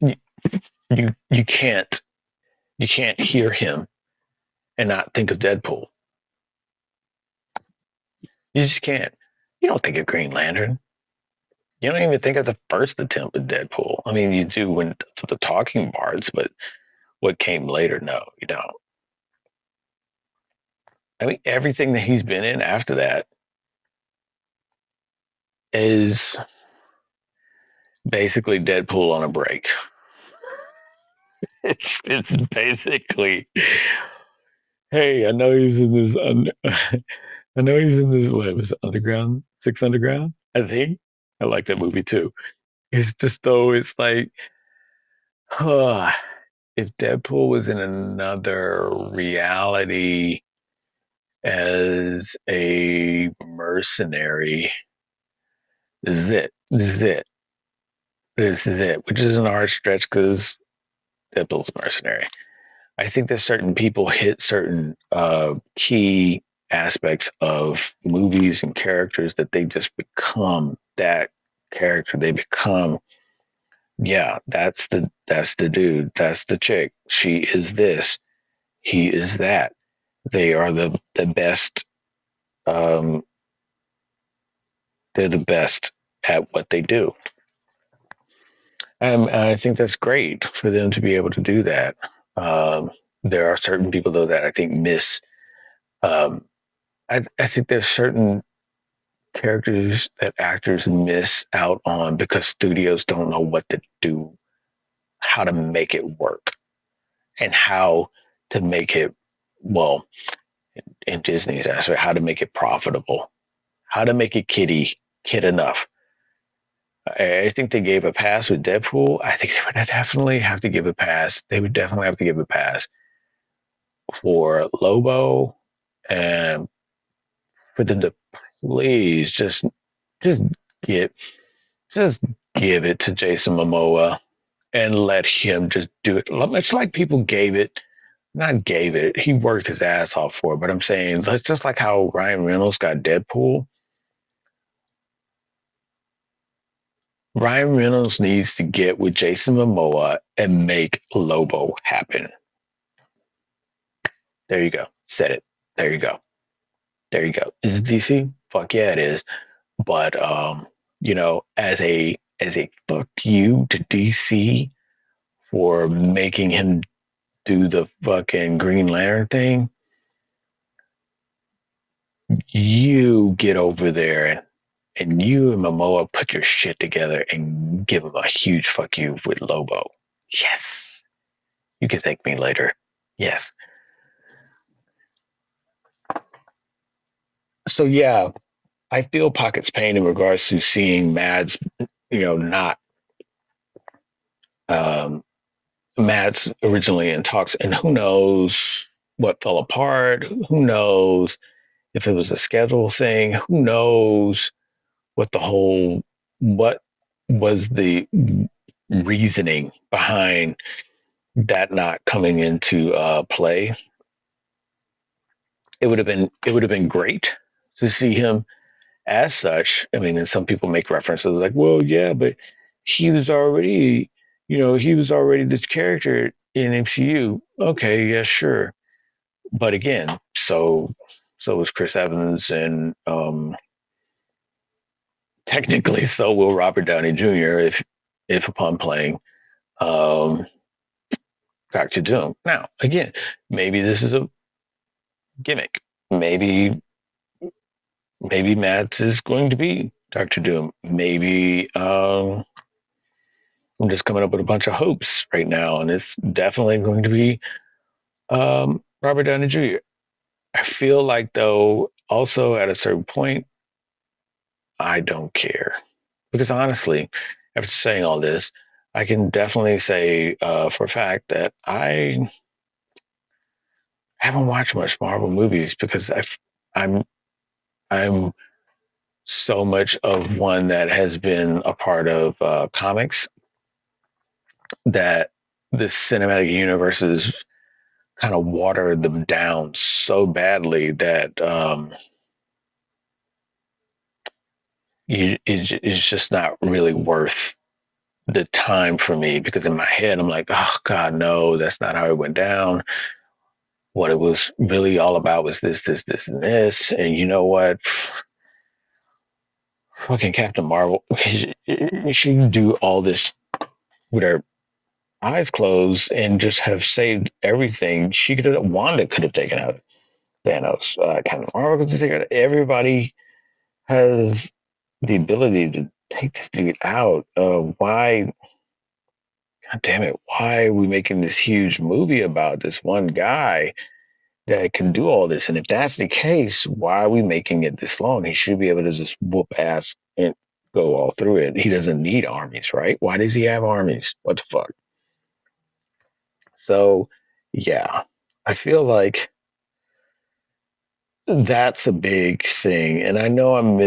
You, you can't hear him and not think of Deadpool. You just can't. You don't think of Green Lantern. You don't even think of the first attempt at Deadpool. I mean, you do when for the talking parts, but what came later, no, you don't. I mean, everything that he's been in after that is basically Deadpool on a break. It's basically, hey, I know he's in this. I know he's in this. What was it, Underground? Six Underground? I think. I like that movie too. It's just though. It's like, huh, if Deadpool was in another reality as a mercenary, this is it. This is it. This is it. Which is an hard stretch because Deadpool's a mercenary. I think that certain people hit certain key aspects of movies and characters that they just become that character. They become, yeah, that's the dude, that's the chick. She is this, he is that. They are the best. Um, they're the best at what they do, and I think that's great for them to be able to do that. Um, there are certain people though that I think miss. Um, I think there's certain characters that actors miss out on because studios don't know what to do, how to make it work, and how to make it, well, in Disney's aspect, how to make it profitable, how to make it kid enough. I think they gave a pass with Deadpool. I think they would definitely have to give a pass. They would definitely have to give a pass for Lobo and for them to please just get just give it to Jason Momoa and let him just do it. Much like people gave it, not gave it, he worked his ass off for it, but I'm saying, that's just like how Ryan Reynolds got Deadpool. Ryan Reynolds needs to get with Jason Momoa and make Lobo happen. There you go. Said it. There you go. There you go. Is it DC? Fuck yeah, it is. But as a fuck you to DC for making him do the fucking Green Lantern thing, you get over there and you and Momoa put your shit together and give him a huge fuck you with Lobo. Yes. You can thank me later. Yes. So yeah, I feel Pocket's pain in regards to seeing Mads, not um, Mads originally in talks, and who knows what fell apart? Who knows if it was a schedule thing? Who knows what what was the reasoning behind that not coming into play? It would have been great to see him as such. I mean, and some people make references like, well, yeah, but he was already, he was already this character in MCU. Okay, yeah, sure. But again, so was Chris Evans, and technically so will Robert Downey Jr. if upon playing um, Doctor Doom. Now, again, maybe this is a gimmick. Maybe Matt is going to be Doctor Doom. Maybe I'm just coming up with a bunch of hopes right now, and it's definitely going to be Robert Downey Jr. I feel like, though, also at a certain point, I don't care. Because honestly, after saying all this, I can definitely say for a fact that I haven't watched much Marvel movies because I'm I'm so much of one that has been a part of comics that the cinematic universes kind of watered them down so badly that it's just not really worth the time for me, because in my head I'm like, oh God, no, that's not how it went down. What it was really all about was this, and this. And you know what? Fucking Captain Marvel, she can do all this with her eyes closed and just have saved everything. Wanda could have taken out. Thanos, Captain Marvel gets together. Everybody has the ability to take this dude out. Why? God damn it! Why are we making this huge movie about this one guy that can do all this? And if that's the case, why are we making it this long? He should be able to just whoop ass and go all through it. He doesn't need armies, right? Why does he have armies? What the fuck? So, yeah, I feel like that's a big thing. And I know I'm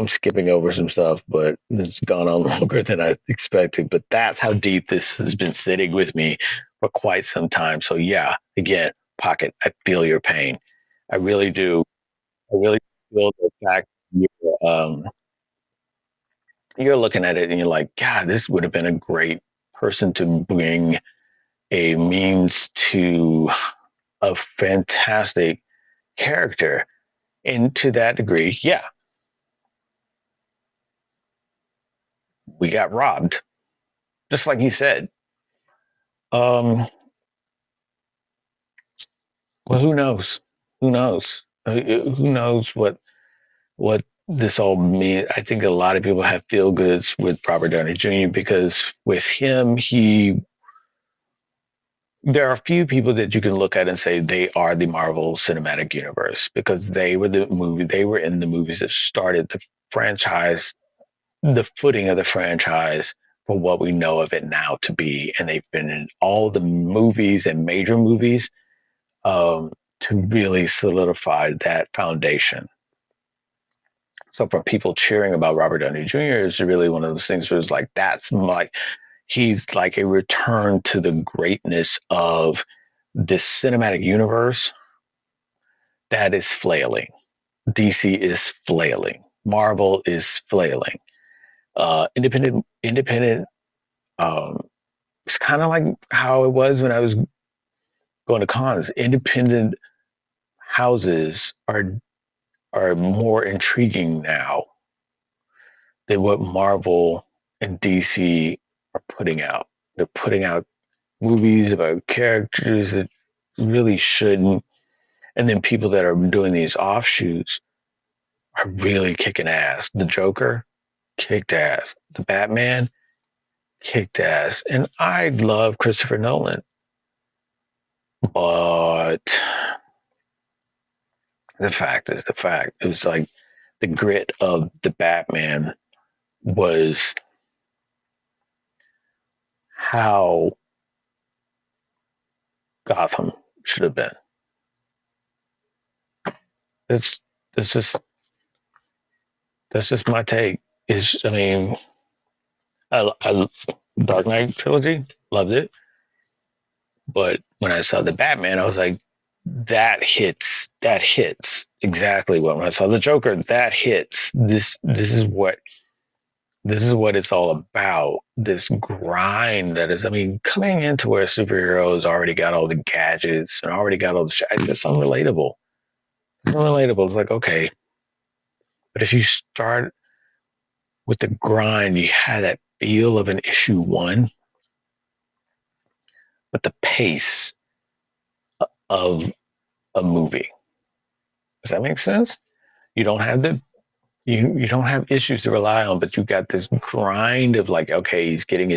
skipping over some stuff, but it's gone on longer than I expected. But that's how deep this has been sitting with me for quite some time. So, yeah, again, Pocket, I feel your pain. I really do. I really feel the fact you're looking at it and you're like, God, this would have been a great person to bring a means to a fantastic character. And to that degree, yeah, we got robbed, just like you said. Um, well, who knows? Who knows? Who knows what this all means? I think a lot of people have feel goods with Robert Downey Jr. because with him, there are a few people that you can look at and say they are the Marvel Cinematic Universe because they were in the movies that started the franchise, the footing of the franchise for what we know of it now to be. And they've been in all the movies and major movies to really solidify that foundation. So for people cheering about Robert Downey Jr. is really one of those things where it's like, that's like, he's like a return to the greatness of this cinematic universe that is flailing. DC is flailing. Marvel is flailing. Independent um, it's kind of like how it was when I was going to cons. Independent houses are more intriguing now than what Marvel and DC are putting out. They're putting out movies about characters that really shouldn't, and then people that are doing these offshoots are really kicking ass. The Joker kicked ass. The Batman kicked ass. And I love Christopher Nolan, but the fact is the fact. It was like the grit of the Batman was how Gotham should have been. It's it's just that's just my take. Is I mean, I Dark Knight trilogy loved it, but when I saw the Batman, I was like, that hits exactly what. When I saw the Joker, that hits. This is what it's all about. This grind that is, I mean, coming into where superheroes already got all the gadgets and already got all the shit. It's unrelatable. It's unrelatable. It's like, okay, but if you start with the grind, you had that feel of an issue one, but the pace of a movie. Does that make sense? You don't have the you don't have issues to rely on, but you got this grind of like, okay, he's getting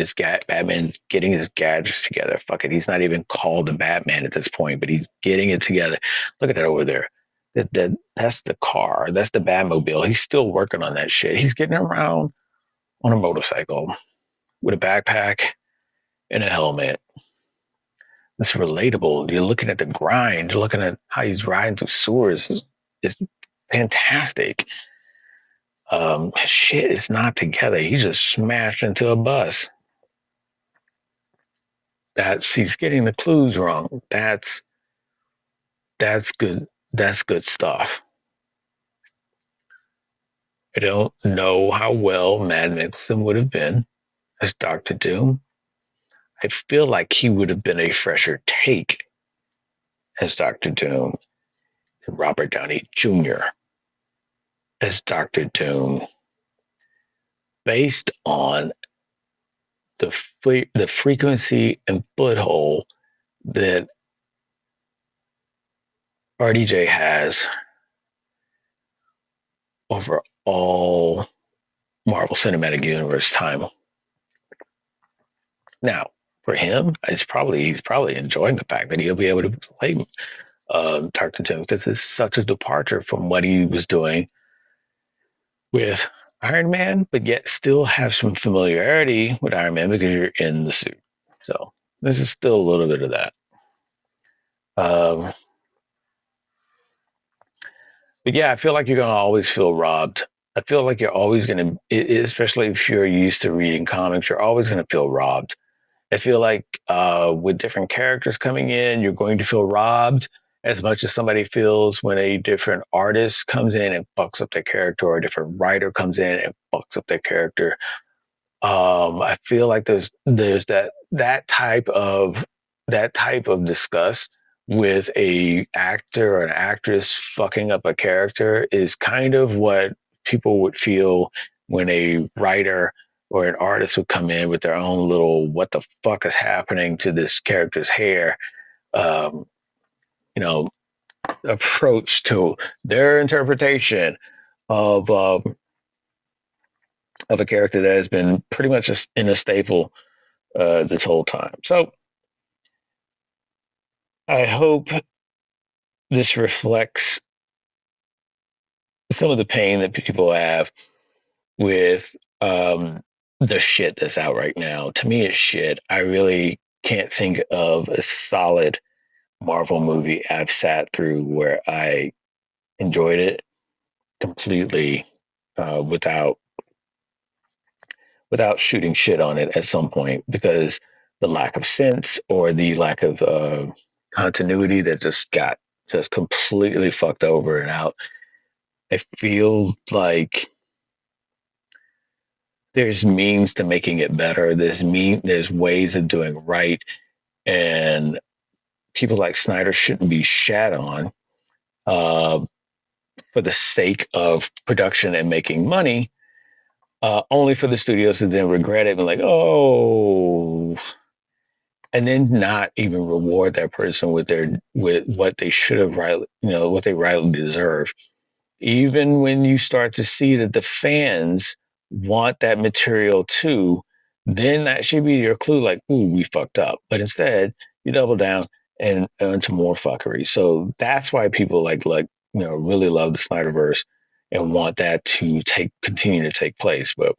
Batman's getting his gadgets together. Fuck it, he's not even called the Batman at this point, but he's getting it together. Look at that over there. That's the car. That's the Batmobile. He's still working on that shit. He's getting around on a motorcycle with a backpack and a helmet. It's relatable. You're looking at the grind. You're looking at how he's riding through sewers. It's fantastic. His shit is not together. He just smashed into a bus. He's getting the clues wrong. That's good. That's good stuff. I don't know how well Matt Nicholson would have been as Doctor Doom. I feel like he would have been a fresher take as Doctor Doom than Robert Downey Jr. as Doctor Doom, based on the frequency and bullet hole that RDJ has over all Marvel Cinematic Universe time. Now, for him, he's probably enjoying the fact that he'll be able to play Tarkington because it's such a departure from what he was doing with Iron Man, but yet still have some familiarity with Iron Man because you're in the suit. So this is still a little bit of that. Um, but yeah, I feel like you're gonna always feel robbed. I feel like you're always gonna, especially if you're used to reading comics, you're always gonna feel robbed. I feel like with different characters coming in, you're going to feel robbed as much as somebody feels when a different artist comes in and fucks up their character, or a different writer comes in and fucks up their character. I feel like there's that type of disgust with a actor or an actress fucking up a character is kind of what people would feel when a writer or an artist would come in with their own little what the fuck is happening to this character's hair, um, you know, approach to their interpretation of of a character that has been pretty much in a staple this whole time. So I hope this reflects some of the pain that people have with the shit that's out right now. To me, it's shit. I really can't think of a solid Marvel movie I've sat through where I enjoyed it completely without shooting shit on it at some point because the lack of sense or the lack of continuity that just got just completely fucked over and out. I feel like there's means to making it better. There's ways of doing right, and people like Snyder shouldn't be shat on uh, for the sake of production and making money. Only for the studios to then regret it and like, oh, and then not even reward that person with what they should have rightly, what they rightly deserve. Even when you start to see that the fans want that material too, then that should be your clue like, ooh, we fucked up. But instead, you double down and into more fuckery. So that's why people really love the Snyderverse and want that to continue to take place. But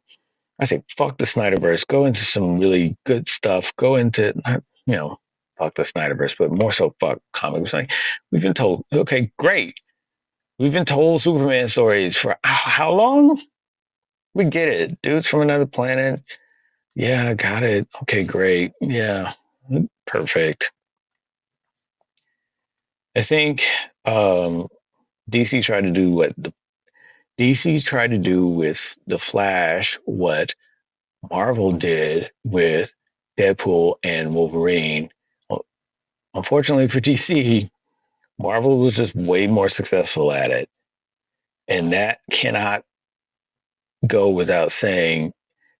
I say, fuck the Snyderverse. Go into some really good stuff. Go into, fuck the Snyderverse, but more so fuck comics. Like, we've been told, okay, great. We've been told Superman stories for how long? We get it. Dude's from another planet. Yeah, got it. Okay, great. Yeah, perfect. I think DC tried to do what the DC tried to do with the Flash, what Marvel did with Deadpool and Wolverine. Well, unfortunately for DC, Marvel was just way more successful at it, and that cannot go without saying.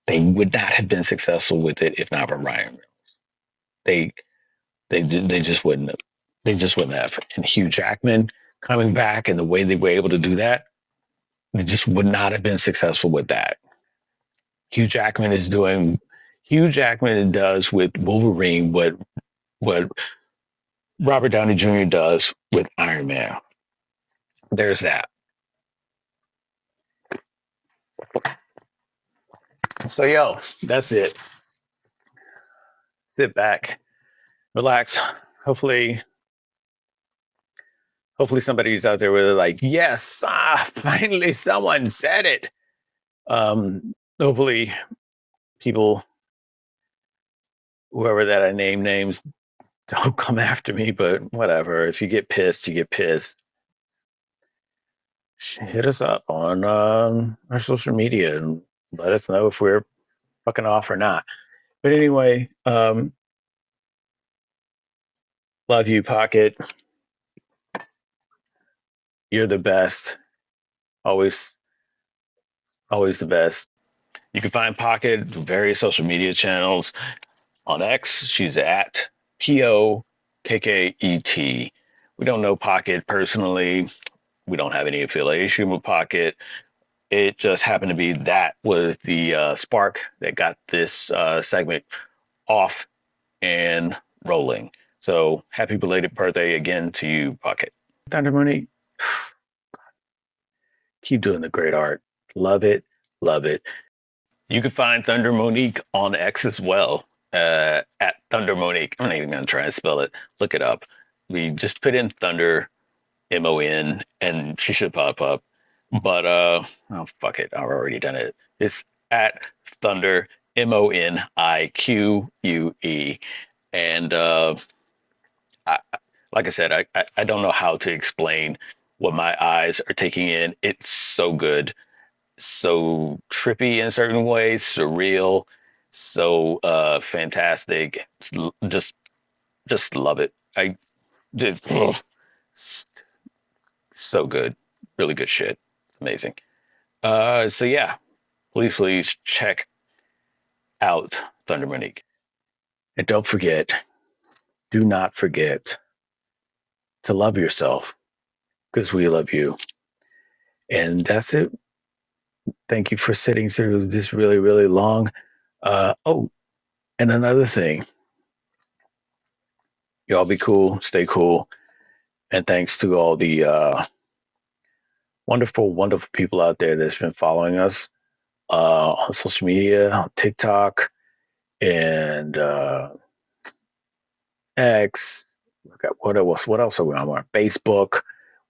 They would not have been successful with it if not for Ryan Reynolds. They they just wouldn't have. They just wouldn't have. And Hugh Jackman coming back and the way they were able to do that, they just would not have been successful with that. Hugh Jackman is doing. Hugh Jackman does with Wolverine what Robert Downey Jr. does with Iron Man. There's that. So yo, that's it. Sit back, relax. Hopefully, hopefully somebody's out there where they're like, yes, finally someone said it. Hopefully people, whoever that I name names, don't come after me, but whatever. If you get pissed, you get pissed. Hit us up on our social media and let us know if we're fucking off or not. But anyway, love you, Pocket. You're the best. Always, always the best. You can find Pocket various social media channels. On X, she's at TOKKET. We don't know Pocket personally. We don't have any affiliation with Pocket. It just happened to be that was the spark that got this segment off and rolling. So happy belated birthday again to you, Pocket. Thunder Monique, keep doing the great art. Love it. Love it. You can find Thunder Monique on X as well, at Thunder Monique. I'm not even going to try and spell it. Look it up. We just put in Thunder, MON, and she should pop up. But, oh, fuck it. I've already done it. It's at Thunder, MONIQUE. And I, like I said, I don't know how to explain what my eyes are taking in. It's so good, so trippy in certain ways, surreal, so fantastic. Just love it. I did so good, really good shit. It's amazing. So yeah, please check out Thunder Monique, and do not forget to love yourself because we love you. And that's it. Thank you for sitting through this really, really long. Oh, and another thing, y'all be cool, stay cool. And thanks to all the wonderful, wonderful people out there that's been following us on social media, on TikTok and X. What else are we on? We're on Facebook.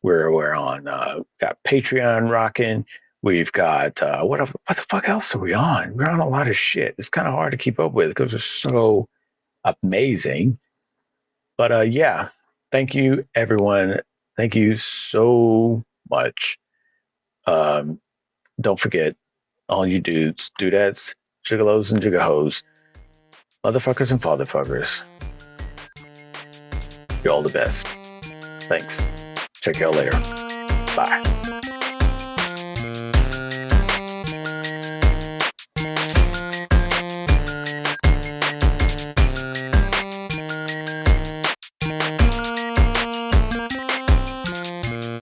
We're on got Patreon rocking. We've got what the fuck else are we on? We're on a lot of shit. It's kind of hard to keep up with because it's so amazing. But yeah, thank you everyone. Thank you so much. Don't forget, all you dudes, dudettes, gigolos and gigahos, motherfuckers and fatherfuckers. You're all the best. Thanks. Check y'all later. Bye.